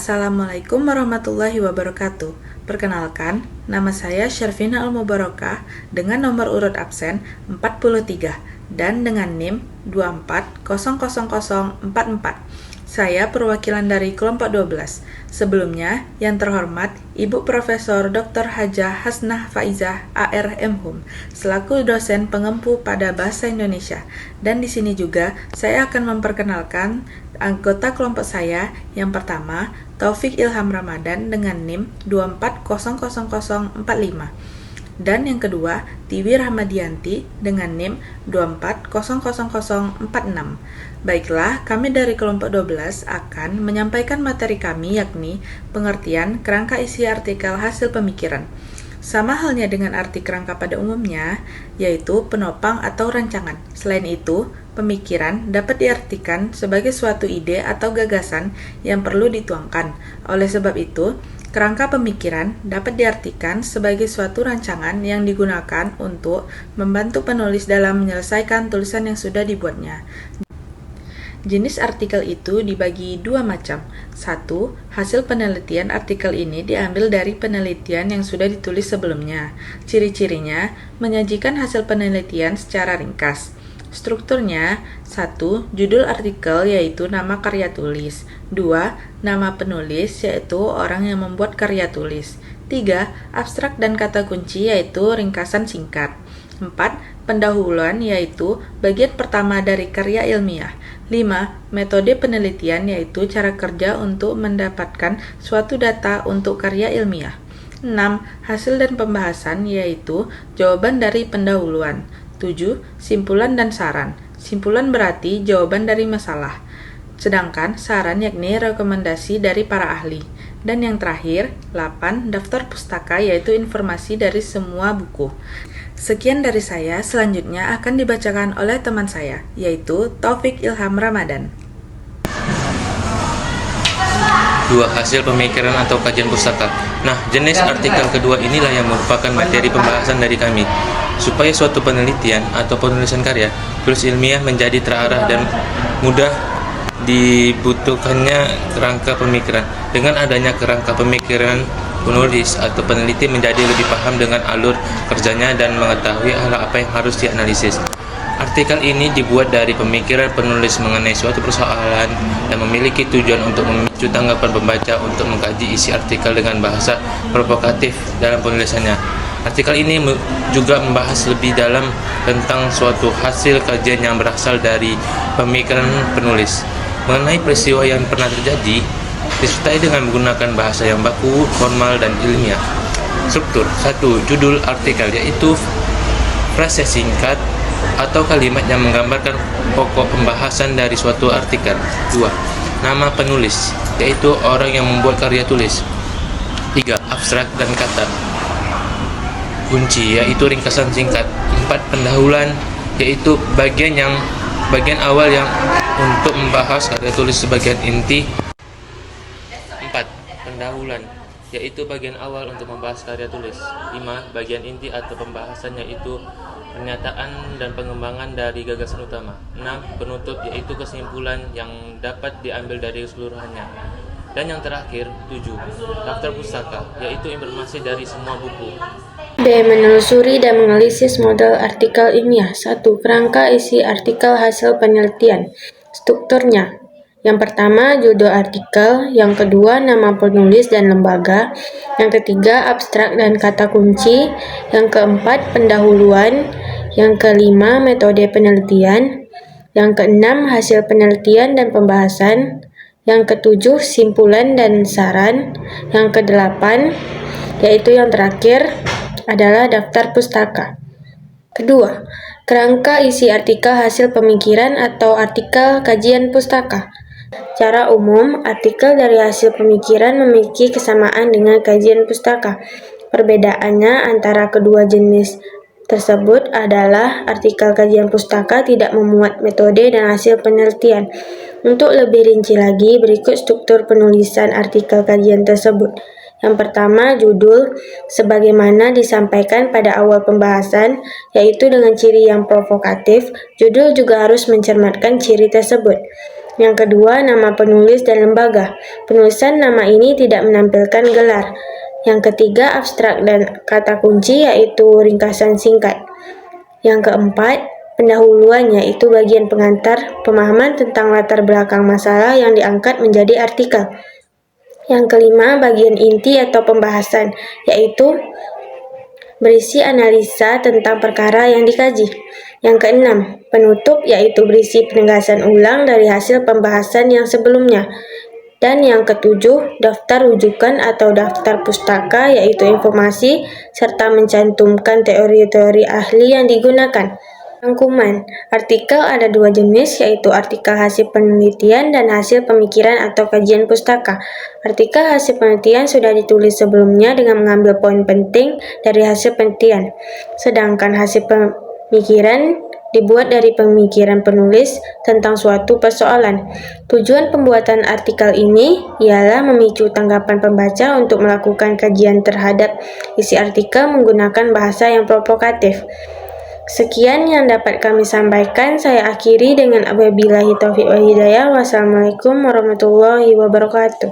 Assalamualaikum warahmatullahi wabarakatuh. Perkenalkan, nama saya Syarfina Al-Mubarakah dengan nomor urut absen 43 dan dengan NIM 2400044. Saya perwakilan dari kelompok 12. Sebelumnya, yang terhormat Ibu Profesor Dr. Hajah Hasnah Faizah AR.M.Hum selaku dosen pengempu pada Bahasa Indonesia. Dan di sini juga saya akan memperkenalkan anggota kelompok saya. Yang pertama, Taufik Ilham Ramadan dengan NIM 2400045. Dan yang kedua, Tiwi Rahmadianti dengan NIM 2400046. Baiklah, kami dari kelompok 12 akan menyampaikan materi kami, yakni pengertian kerangka isi artikel hasil pemikiran. Sama halnya dengan arti kerangka pada umumnya, yaitu penopang atau rancangan. Selain itu, pemikiran dapat diartikan sebagai suatu ide atau gagasan yang perlu dituangkan. Oleh sebab itu, kerangka pemikiran dapat diartikan sebagai suatu rancangan yang digunakan untuk membantu penulis dalam menyelesaikan tulisan yang sudah dibuatnya. Jenis artikel itu dibagi dua macam. Satu, hasil penelitian artikel ini diambil dari penelitian yang sudah ditulis sebelumnya. Ciri-cirinya, menyajikan hasil penelitian secara ringkas. Strukturnya, 1. Judul artikel yaitu nama karya tulis. 2. Nama penulis yaitu orang yang membuat karya tulis. 3. Abstrak dan kata kunci yaitu ringkasan singkat. 4. Pendahuluan yaitu bagian pertama dari karya ilmiah. 5. Metode penelitian yaitu cara kerja untuk mendapatkan suatu data untuk karya ilmiah. 6. Hasil dan pembahasan yaitu jawaban dari pendahuluan. 7. Simpulan dan saran. Simpulan berarti jawaban dari masalah. Sedangkan saran yakni rekomendasi dari para ahli. Dan yang terakhir, 8. Daftar pustaka yaitu informasi dari semua buku. Sekian dari saya, selanjutnya akan dibacakan oleh teman saya, yaitu Taufik Ilham Ramadan. 2. Hasil pemikiran atau kajian pustaka. Nah, jenis artikel kedua inilah yang merupakan materi pembahasan dari kami. Supaya suatu penelitian atau penulisan karya, tulis ilmiah menjadi terarah dan mudah dibutuhkannya kerangka pemikiran. Dengan adanya kerangka pemikiran, penulis atau peneliti menjadi lebih paham dengan alur kerjanya dan mengetahui hal apa yang harus dianalisis. Artikel ini dibuat dari pemikiran penulis mengenai suatu persoalan dan memiliki tujuan untuk memicu tanggapan pembaca untuk mengkaji isi artikel dengan bahasa provokatif dalam penulisannya. Artikel ini juga membahas lebih dalam tentang suatu hasil kajian yang berasal dari pemikiran penulis mengenai peristiwa yang pernah terjadi, disertai dengan menggunakan bahasa yang baku, formal, dan ilmiah. Struktur. 1. Judul artikel yaitu frase singkat atau kalimat yang menggambarkan pokok pembahasan dari suatu artikel. 2. Nama penulis yaitu orang yang membuat karya tulis. 3. Abstrak dan kata kunci yaitu ringkasan singkat. 4. Pendahuluan yaitu bagian awal yang untuk membahas karya tulis sebagian inti. 4. Pendahuluan yaitu bagian awal untuk membahas karya tulis. 5. Bagian inti atau pembahasan yaitu pernyataan dan pengembangan dari gagasan utama. 6. Penutup yaitu kesimpulan yang dapat diambil dari keseluruhannya. Dan yang terakhir, 7. Daftar pustaka yaitu informasi dari semua buku. B. Menelusuri dan menganalisis model artikel ilmiah. 1. Kerangka isi artikel hasil penelitian. Strukturnya. Yang pertama, judul artikel. Yang kedua, nama penulis dan lembaga. Yang ketiga, abstrak dan kata kunci. Yang keempat, pendahuluan. Yang kelima, metode penelitian. Yang keenam, hasil penelitian dan pembahasan. Yang ketujuh, simpulan dan saran. Yang kedelapan, yaitu yang terakhir, adalah daftar pustaka. Kedua, kerangka isi artikel hasil pemikiran atau artikel kajian pustaka. Secara umum, artikel dari hasil pemikiran memiliki kesamaan dengan kajian pustaka. Perbedaannya antara kedua jenis tersebut adalah artikel kajian pustaka tidak memuat metode dan hasil penelitian. Untuk lebih rinci lagi, berikut struktur penulisan artikel kajian tersebut. Yang pertama, judul, sebagaimana disampaikan pada awal pembahasan, yaitu dengan ciri yang provokatif. Judul juga harus mencermatkan ciri tersebut. Yang kedua, nama penulis dan lembaga. Penulisan nama ini tidak menampilkan gelar. Yang ketiga, abstrak dan kata kunci, yaitu ringkasan singkat. Yang keempat, pendahuluan, yaitu bagian pengantar pemahaman tentang latar belakang masalah yang diangkat menjadi artikel. Yang kelima, bagian inti atau pembahasan, yaitu berisi analisa tentang perkara yang dikaji. Yang keenam, penutup, yaitu berisi penegasan ulang dari hasil pembahasan yang sebelumnya. Dan yang ketujuh, daftar rujukan atau daftar pustaka, yaitu informasi serta mencantumkan teori-teori ahli yang digunakan. Rangkuman, artikel ada dua jenis, yaitu artikel hasil penelitian dan hasil pemikiran atau kajian pustaka. Artikel hasil penelitian sudah ditulis sebelumnya dengan mengambil poin penting dari hasil penelitian, sedangkan hasil pemikiran dibuat dari pemikiran penulis tentang suatu persoalan. Tujuan pembuatan artikel ini ialah memicu tanggapan pembaca untuk melakukan kajian terhadap isi artikel menggunakan bahasa yang provokatif. Sekian yang dapat kami sampaikan. Saya akhiri dengan wabillahi taufiq wal hidayah. Wassalamualaikum warahmatullahi wabarakatuh.